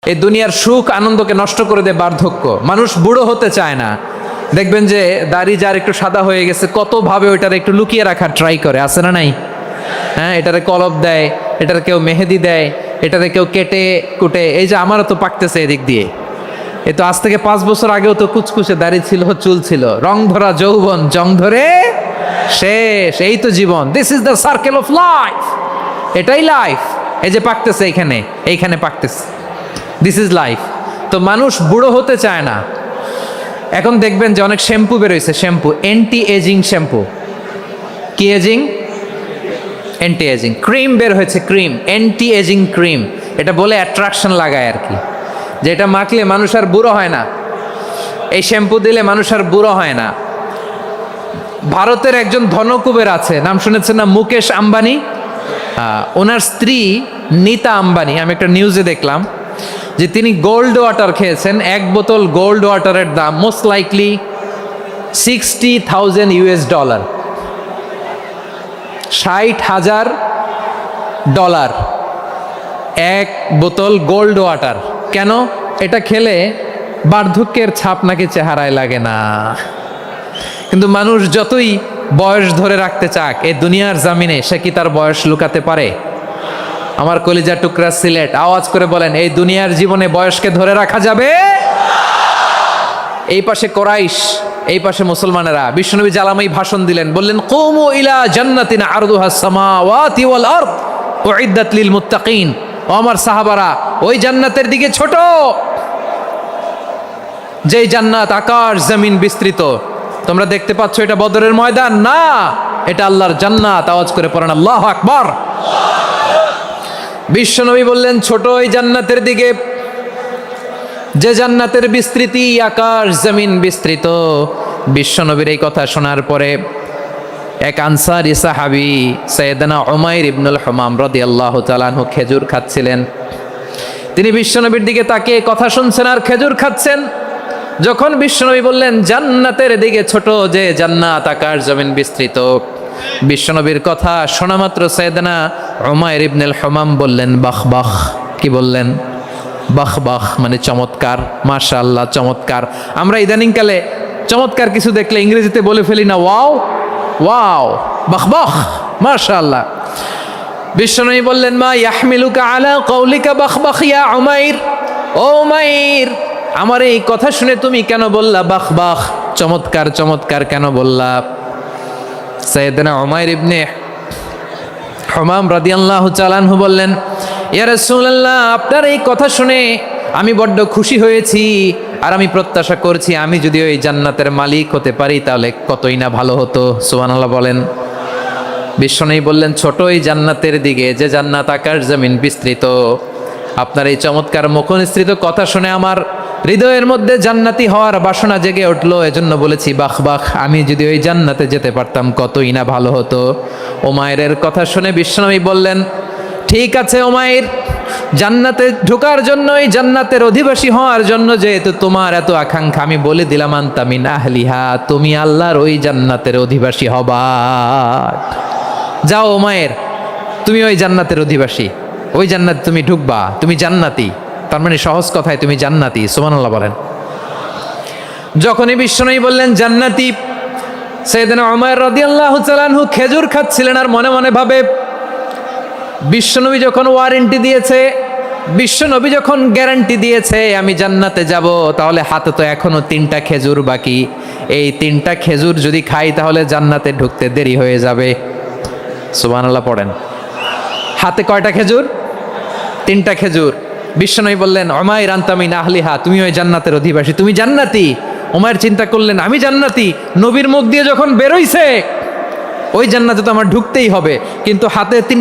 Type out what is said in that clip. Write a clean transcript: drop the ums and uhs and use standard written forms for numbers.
এই দুনিয়ার সুখ আনন্দকে নষ্ট করে দেয় বার্ধক্য। মানুষ বুড়ো হতে চায় না। দেখবেন যে দাড়ি যার একটু সাদা হয়ে গেছে কতভাবে ওইটারে একটু লুকিয়ে রাখার ট্রাই করে, আছে না নাই? হ্যাঁ, এটারে কলপ দেয়, এটার কেউ মেহেদি দেয়, এটারে কেউ কেটে কুটে। এই যে আমারও তো পাকতেছে এদিক দিয়ে, এ তো আজ থেকে 5 বছর আগেও তো কুচকুচে দাড়ি ছিল, চুল ছিল, রং ধরা যৌবন জং ধরে শেষ। এই তো জীবন, this is the circle of life. এটাই লাইফ। এই যে পাকতেছে এইখানে পাকতেছে, দিস ইজ লাইফ। তো মানুষ বুড়ো হতে চায় না। এখন দেখবেন যে অনেক শ্যাম্পু বেরোইছে, শ্যাম্পু অ্যান্টি এজিং শ্যাম্পু। কি এজিং? Anti ageing. ক্রিম বের হয়েছে, ক্রিম অ্যান্টি এজিং ক্রিম। এটা বলে অ্যাট্রাকশন লাগায় আর কি, যে এটা মাখলে মানুষ আর বুড়ো হয় না, এই শ্যাম্পু দিলে মানুষ আর বুড়ো হয় না। ভারতের একজন ধনকুবের আছে, নাম শুনেছেন না? মুকেশ আম্বানি। ওনার স্ত্রী নীতা আম্বানি, আমি একটা নিউজে দেখলাম যে তিনি গোল্ড ওয়াটার খেয়েছেন। 1 বোতল গোল্ড ওয়াটারের দাম মোস্ট লাইকলি $60,000 $60,000 1 বোতল গোল্ড ওয়াটার। কেন? এটা খেলে বার্ধক্যের ছাপ নাকি চেহারায় লাগে না। কিন্তু মানুষ যতই বয়স ধরে রাখতে চাক এই দুনিয়ার জামিনে, সে কি তার বয়স লুকাতে পারে? আমার কলিজা টুকরা সিলেট, আওয়াজ করে বলেন, এই দুনিয়ার জীবনে বয়সকে ধরে রাখা যাবে? এই পাশে কোরাইশ, এই পাশে মুসলমানেরা। বিশ্বনবী জালামাই ভাষণ দিলেন, বললেন, কুমু ইলা জান্নাতিন আরদুহাস সামাওয়াতি ওয়াল আরদ উইদ্দাত লিল মুত্তাকিন। ও আমার সাহাবারা, ওই জান্নাতের দিকে ছোট, যেই জান্নাত আকাশ জমিন বিস্তৃত। তোমরা দেখতে পাচ্ছ এটা বদরের ময়দান না, এটা আল্লাহর জান্নাত। আওয়াজ করে পড়েন আল্লাহু আকবার। বিশ্বনবী বললেন, ছোট ওই জান্নাতের দিকে, যে জান্নাতের বিস্তৃতি আকাশ জমিন বিস্তৃত। বিশ্বনবীর এই কথা শোনার পরে এক আনসারী সাহাবী সাইয়েদনা উমাইর ইবনুল হুমাম রাদিয়াল্লাহু তাআলা আনহু খেজুর খাচ্ছিলেন। তিনি বিশ্বনবীর দিকে তাকিয়ে কথা শুনছেন আর খেজুর খাচ্ছেন। যখন বিশ্বনবী বললেন জান্নাতের দিকে ছোট, যে জান্নাত আকাশ জমিন বিস্তৃত, বিশ্বনবীর কথা শোনা মাত্র সাইয়েদনা উমাইর ইবনুল হুমাম বললেন বাহ বাহ। কি বললেন? বাহ বাহ, মানে চমৎকার, মাশাআল্লাহ, চমৎকার। আমরা ইদানিংকালে চমৎকার কিছু দেখলে ইংরেজিতে বলে ফেলি না, ওয়াও ওয়াও, বাহ বাহ, মাশাআল্লাহ। বিশ্বনবী বললেন, মা ইয়াহমিলুকা আলা কওলিকা বাহ বাহ ইয়া উমাইর। ও উমাইর, আমার এই কথা শুনে তুমি কেন বললা বাহ বাহ, চমৎকার চমৎকার কেন বললা? সাইয়েদনা উমাইর ইবনে হুমাম রাদিয়াল্লাহু তাআলা আনহু বললেন, ইয়া রাসূলুল্লাহ, আপনার এই কথা শুনে আমি বড্ড খুশি হয়েছি, আর আমি প্রত্যাশা করছি আমি যদি ওই জান্নাতের মালিক হতে পারি তাহলে কতই না ভালো হতো। সুবহানাল্লাহ বলেন। বিশ্বনবী বললেন, ছোট ওই জান্নাতের দিকে, যে জান্নাত আকাশ জমিন বিস্তৃত। আপনার এই চমৎকার মুখনিসৃত কথা শুনে আমার হৃদয়ের মধ্যে জান্নাতি হওয়ার বাসনা জেগে উঠলো, এজন্য বলেছি বাহ বাহ, আমি যদি ওই জান্নাতে যেতে পারতাম কতই না ভালো হতো। উমাইরের কথা শুনে বিশ্বনবী বললেন, ঠিক আছে উমাইর, জান্নাতে ঢোকার জন্য, এই জান্নাতের অধিবাসী হওয়ার জন্য যেহেতু তোমার এত আকাঙ্ক্ষা, আমি বলে দিলাম আনতা মিন আহলিহা, তুমি আল্লাহর ওই জান্নাতের অধিবাসী হবা। যাও উমাইর, তুমি ওই জান্নাতের অধিবাসী, ওই জান্নাতে তুমি ঢুকবা, তুমি জান্নাতি। তার মানে সহজ কথায় তুমি জান্নাতি। সুবহানাল্লাহ বলেন। যখনই বিশ্বনবী বললেন জান্নাতি, সাইয়েদনা উমাইর রাদিয়াল্লাহু তাআলা আনহু খেজুর খাচ্ছিলেন আর মনে মনে ভাবে, বিশ্বনবী যখন ওয়ারেন্টি দিয়েছে, বিশ্বনবী যখন গ্যারান্টি দিয়েছে আমি জান্নাতে যাব, তাহলে হাতে তো এখনো 3টা খেজুর বাকি। এই 3টা খেজুর যদি খাই তাহলে জান্নাতে ঢুকতে দেরি হয়ে যাবে। সুবহানাল্লাহ পড়েন। হাতে কয়টা খেজুর? 3টা খেজুর। বিশ্বনবী বললেন, উমাইর আনতা মিন আহলিহা, তুমি ওই জান্নাতের অধিবাসী, তুমি জান্নাতি। উমাইর চিন্তা করলেন, আমি জান্নাতি, নবীর মুখ দিয়ে যখন বেরোইছে ওই জান্নাতে তো আমার ঢুকতেই হবে, কিন্তু হাতে 3টা